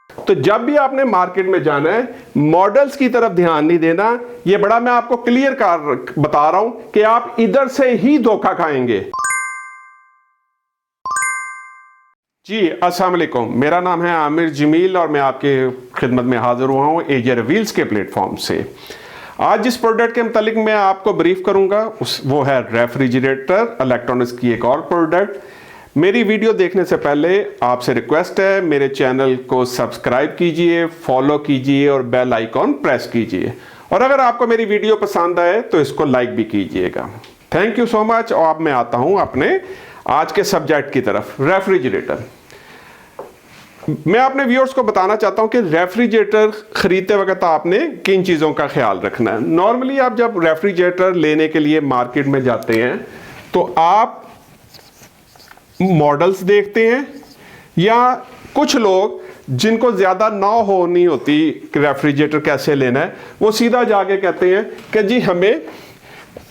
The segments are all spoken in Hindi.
तो जब भी आपने मार्केट में जाना है, मॉडल्स की तरफ ध्यान नहीं देना। ये बड़ा मैं आपको क्लियर कर बता रहा हूं कि आप इधर से ही धोखा खाएंगे। जी अस्सलाम वालेकुम, मेरा नाम है आमिर जमील और मैं आपके खिदमत में हाजिर हुआ हूं एजे रिवील्स के प्लेटफॉर्म से। आज जिस प्रोडक्ट के मुतालिक मैं आपको ब्रीफ करूंगा वो है रेफ्रिजरेटर इलेक्ट्रॉनिक्स की एक और प्रोडक्ट। मेरी वीडियो देखने से पहले आपसे रिक्वेस्ट है, मेरे चैनल को सब्सक्राइब कीजिए, फॉलो कीजिए और बेल आइकॉन प्रेस कीजिए। और अगर आपको मेरी वीडियो पसंद आए तो इसको लाइक भी कीजिएगा। Thank you so much. और अब मैं आता हूं अपने आज के सब्जेक्ट की तरफ, रेफ्रिजरेटर। मैं अपने व्यूअर्स को बताना चाहता हूं कि रेफ्रिजरेटर खरीदते वक्त आपने किन चीज़ों का ख्याल रखना है। नॉर्मली आप जब रेफ्रिजरेटर लेने के लिए मार्केट में जाते हैं तो आप मॉडल्स देखते हैं, या कुछ लोग जिनको ज़्यादा नहीं होती कि रेफ्रिजरेटर कैसे लेना है, वो सीधा जाके कहते हैं कि जी हमें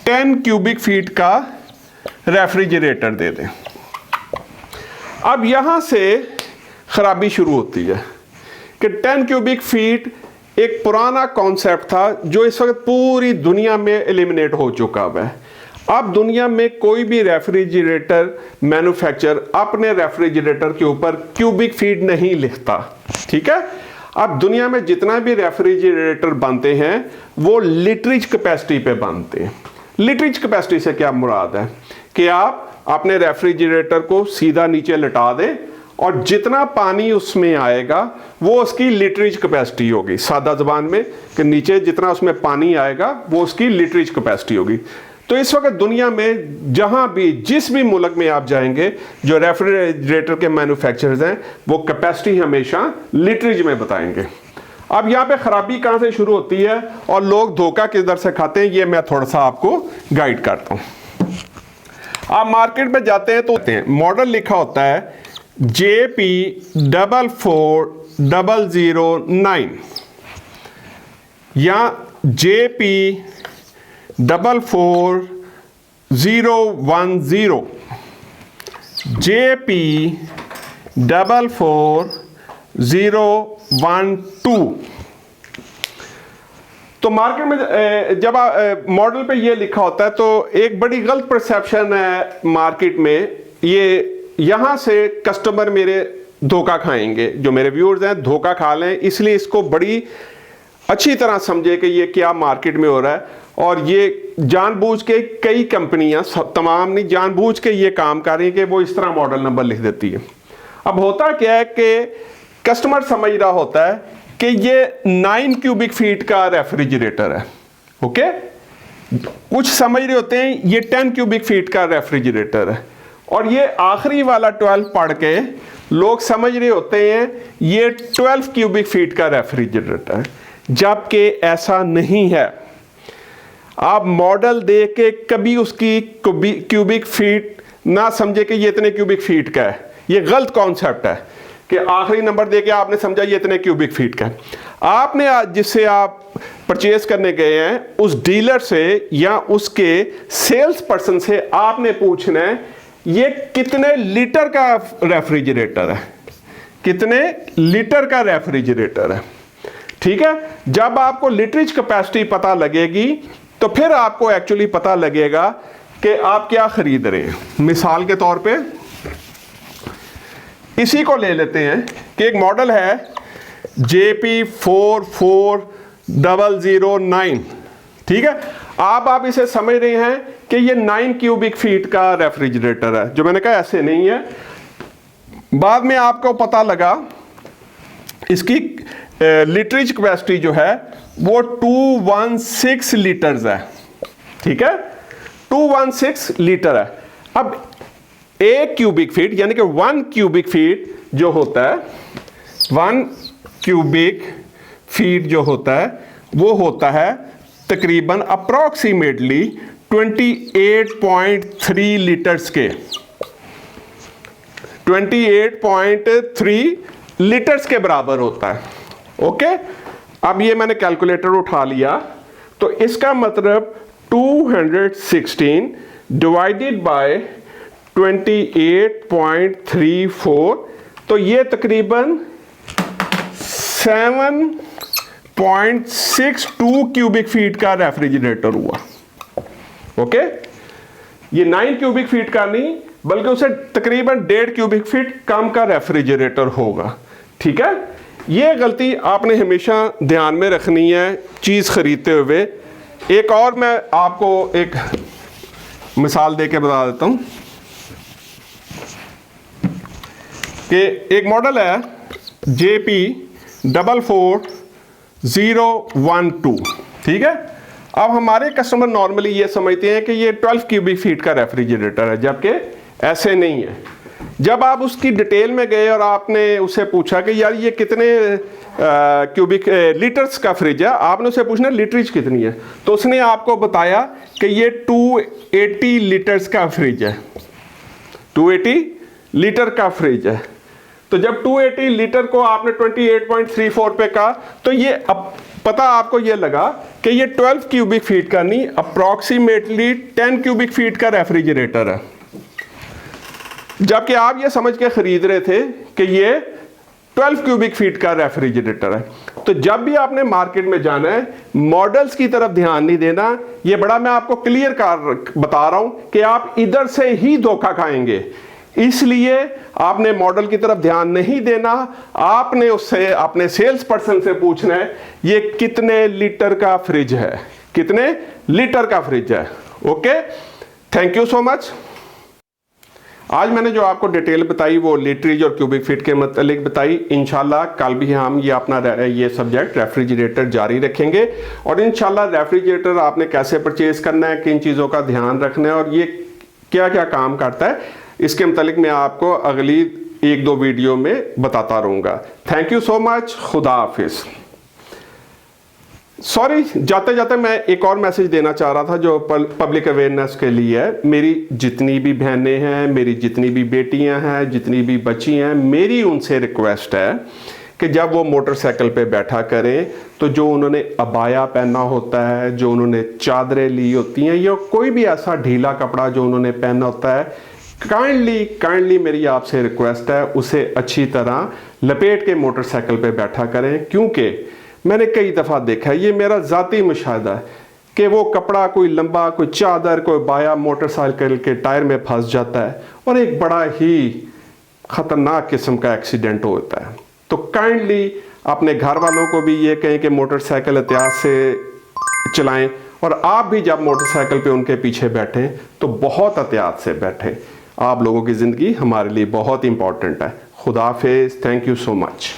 10 क्यूबिक फीट का रेफ्रिजरेटर दे दें। अब यहाँ से खराबी शुरू होती है कि 10 क्यूबिक फीट एक पुराना कॉन्सेप्ट था जो इस वक्त पूरी दुनिया में एलिमिनेट हो चुका है। अब दुनिया में कोई भी रेफ्रिजरेटर मैन्युफैक्चरर अपने रेफ्रिजरेटर के ऊपर क्यूबिक फीट नहीं लिखता, ठीक है। अब दुनिया में जितना भी रेफ्रिजरेटर बनते हैं वो लीटरेज कैपेसिटी पे बनते हैं। लीटरेज कैपेसिटी से क्या मुराद है कि आप अपने रेफ्रिजरेटर को सीधा नीचे लटा दें और जितना पानी उसमें आएगा वो उसकी लीटरेज कैपेसिटी होगी। सादा ज़बान में कि नीचे जितना उसमें पानी आएगा वो उसकी लीटरेज कैपेसिटी होगी। तो इस वक्त दुनिया में जहां भी जिस भी मुल्क में आप जाएंगे, जो रेफ्रिजरेटर के मैन्युफैक्चरर्स हैं वो कैपेसिटी हमेशा लीटरेज में बताएंगे। अब यहाँ पे खराबी कहाँ से शुरू होती है और लोग धोखा किधर से खाते हैं, ये मैं थोड़ा सा आपको गाइड करता हूँ। आप मार्केट में जाते हैं तो मॉडल लिखा होता है JP 44009 या JP 44010, JP 44012। तो मार्केट में जब मॉडल पे ये लिखा होता है तो एक बड़ी गलत परसेप्शन है मार्केट में, ये यहाँ से कस्टमर मेरे धोखा खाएंगे, जो मेरे व्यूअर्स हैं धोखा खा लें। इसलिए इसको बड़ी अच्छी तरह समझे कि ये क्या मार्केट में हो रहा है। और ये जानबूझ के कई कंपनियां, तमाम नहीं, जानबूझ के ये काम कर रही हैं कि वो इस तरह मॉडल नंबर लिख देती है। अब होता क्या है कि कस्टमर समझ रहा होता है कि ये 9 क्यूबिक फीट का रेफ्रिजरेटर है, ओके। कुछ समझ रहे होते हैं ये 10 क्यूबिक फीट का रेफ्रिजरेटर है, और ये आखिरी वाला 12 पढ़ के लोग समझ रहे होते हैं ये 12 क्यूबिक फीट का रेफ्रिजरेटर है, जबकि ऐसा नहीं है। आप मॉडल देख के कभी उसकी क्यूबिक फीट ना समझे कि ये इतने क्यूबिक फीट का है। ये गलत कॉन्सेप्ट है कि आखिरी नंबर देके आपने समझा ये इतने क्यूबिक फीट का है। आपने आज जिससे आप परचेज करने गए हैं उस डीलर से या उसके सेल्स पर्सन से आपने पूछना है ये कितने लीटर का रेफ्रिजरेटर है, कितने लीटर का रेफ्रिजरेटर है, ठीक है। जब आपको लीटरेज कैपेसिटी पता लगेगी तो फिर आपको एक्चुअली पता लगेगा कि आप क्या खरीद रहे हैं। मिसाल के तौर पे इसी को ले लेते हैं कि एक मॉडल है JP 44009, ठीक है। आप इसे समझ रहे हैं कि ये 9 क्यूबिक फीट का रेफ्रिजरेटर है, जो मैंने कहा ऐसे नहीं है। बाद में आपको पता लगा इसकी लीटरेज कैपेसिटी जो है वो 216 लीटर्स है, ठीक है, 216 लीटर है। अब 1 क्यूबिक फीट यानी कि 1 क्यूबिक फीट जो होता है, 1 क्यूबिक फीट जो होता है वो होता है तकरीबन अप्रॉक्सीमेटली 28.3 लीटर्स के, 28.3 लीटर्स के बराबर होता है, ओके। अब ये मैंने कैलकुलेटर उठा लिया तो इसका मतलब 216 डिवाइडेड बाय 28.34, तो ये तकरीबन 7.62 क्यूबिक फीट का रेफ्रिजरेटर हुआ। ओके, ये 9 क्यूबिक फीट का नहीं बल्कि उसे तकरीबन 1.5 क्यूबिक फीट कम का रेफ्रिजरेटर होगा। ठीक है, ये गलती आपने हमेशा ध्यान में रखनी है चीज़ खरीदते हुए। एक और मैं आपको एक मिसाल देके बता देता हूँ कि एक मॉडल है JP44012। ठीक है, अब हमारे कस्टमर नॉर्मली ये समझते हैं कि ये 12 क्यूबिक फीट का रेफ्रिजरेटर है, जबकि ऐसे नहीं है। जब आप उसकी डिटेल में गए और आपने उससे पूछा कि यार ये कितने क्यूबिक लीटर्स का फ्रिज है, आपने उससे पूछना लीटरेज कितनी है, तो उसने आपको बताया कि ये 280 लीटर्स का फ्रिज है, 280 लीटर का फ्रिज है। तो जब 280 लीटर को आपने 28.34 पे कहा, तो ये अब पता आपको ये लगा कि ये 12 क्यूबिक फीट का नहीं, अप्रॉक्सीमेटली 10 क्यूबिक फीट का रेफ्रिजरेटर है। जबकि आप ये समझ के खरीद रहे थे कि ये 12 क्यूबिक फीट का रेफ्रिजरेटर है। तो जब भी आपने मार्केट में जाना है, मॉडल्स की तरफ ध्यान नहीं देना। ये बड़ा मैं आपको क्लियर कर बता रहा हूं कि आप इधर से ही धोखा खाएंगे, इसलिए आपने मॉडल की तरफ ध्यान नहीं देना। आपने उससे अपने सेल्स पर्सन से पूछना है ये कितने लीटर का फ्रिज है, कितने लीटर का फ्रिज है। Okay, thank you so much. आज मैंने जो आपको डिटेल बताई वो लीटरेज और क्यूबिक फीट के मतलब बताई। इंशाल्लाह कल भी हम ये अपना ये सब्जेक्ट रेफ्रिजरेटर जारी रखेंगे, और इंशाल्लाह रेफ्रिजरेटर आपने कैसे परचेज करना है, किन चीज़ों का ध्यान रखना है और ये क्या क्या काम करता है, इसके मतलब मैं आपको अगली 1-2 वीडियो में बताता रहूँगा। थैंक यू सो मच, खुदा हाफिज़। सॉरी, जाते जाते मैं एक और मैसेज देना चाह रहा था जो पब्लिक अवेयरनेस के लिए है। मेरी जितनी भी बहनें हैं, मेरी जितनी भी बेटियां हैं, जितनी भी बच्ची हैं, मेरी उनसे रिक्वेस्ट है कि जब वो मोटरसाइकिल पे बैठा करें तो जो उन्होंने अबाया पहना होता है, जो उन्होंने चादरें ली होती हैं, या कोई भी ऐसा ढीला कपड़ा जो उन्होंने पहना होता है, काइंडली मेरी आपसे रिक्वेस्ट है उसे अच्छी तरह लपेट के मोटरसाइकिल पे बैठा करें। क्योंकि मैंने कई दफ़ा देखा है, ये मेरा ज़ाती मुशाहिदा है कि वो कपड़ा कोई लंबा, कोई चादर, कोई बाया मोटरसाइकिल के टायर में फंस जाता है और एक बड़ा ही ख़तरनाक किस्म का एक्सीडेंट होता है। तो काइंडली अपने घर वालों को भी ये कहें कि मोटरसाइकिल एहतियात से चलाएं, और आप भी जब मोटरसाइकिल पे उनके पीछे बैठें तो बहुत एहतियात से बैठें। आप लोगों की ज़िंदगी हमारे लिए बहुत इंपॉर्टेंट है। खुदा हाफिज़, थैंक यू सो मच।